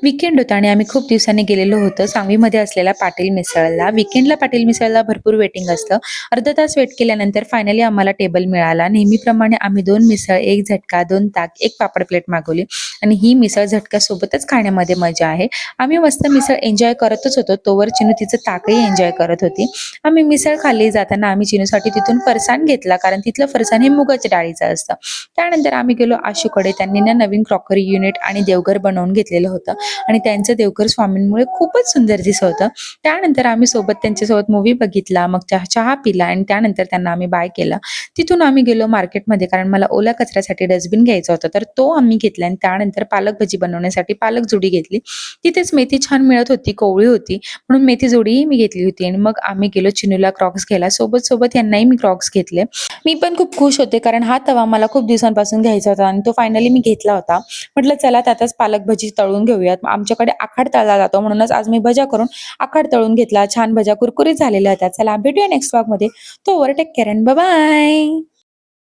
Weekend होता आणि आम्ही खूप दिवसांनी गेलेलो होतो सांगवीमध्ये असलेल्या पाटील मिसळला. वीकेंडला पाटील मिसळला भरपूर वेटिंग असतं. अर्धा तास वेट केल्यानंतर फायनली आम्हाला टेबल मिळाला. नेहमीप्रमाणे आम्ही 2 मिसळ, 1 झटका, 2 ताक, 1 पापड प्लेट मागवली आणि ही मिसळ झटक्यासोबतच खाण्यामध्ये मजा आहे. आम्ही मस्त मिसळ एन्जॉय करतच होतो. तोवर चिनू तिचं ताकही एन्जॉय करत होती. आम्ही मिसळ खाल्ली. जाताना आम्ही चिनूसाठी तिथून फरसाण घेतला, कारण तिथलं फरसाण हे मुगाच्या डाळीचं असतं. त्यानंतर आम्ही गेलो आशूकडे. त्यांनी ना नवीन क्रॉकरी युनिट आणि देवघर बनवून घेतलेलं होतं आणि त्यांचं देवघर स्वामींमुळे खूपच सुंदर दिसत होतं. त्यानंतर आम्ही सोबत त्यांच्यासोबत मूव्ही बघितला, मग चहा पिला आणि त्यानंतर त्यांना आम्ही बाय केलं. तिथून आम्ही गेलो मार्केटमध्ये, कारण मला ओला कचऱ्यासाठी डस्टबिन घ्यायचा होता, तर तो आम्ही घेतला आणि त्यानंतर पालक भजी बनवण्यासाठी पालक जुडी घेतली. तिथेच मेथी छान मिळत होती, कोवळी होती, म्हणून मेथी जोडीही मी घेतली होती आणि मग आम्ही गेलो चिनूला क्रॉक्स घ्यायला. सोबत यांनाही मी क्रॉक्स घेतले. मी पण खूप खुश होते, कारण हा तवा मला खूप दिवसांपासून घ्यायचा होता आणि तो फायनली मी घेतला होता. म्हटलं चला त्यातच पालक भजी तळून घेऊयात. आमच्याकडे आखाड तळला जातो, म्हणूनच आज मी भजा करून आखाड तळून घेतला. छान भजा कुरकुरीत झालेल्या होत्या. चला भेटूया नेक्स्ट व्लॉगमध्ये. तोवर take care and bye bye.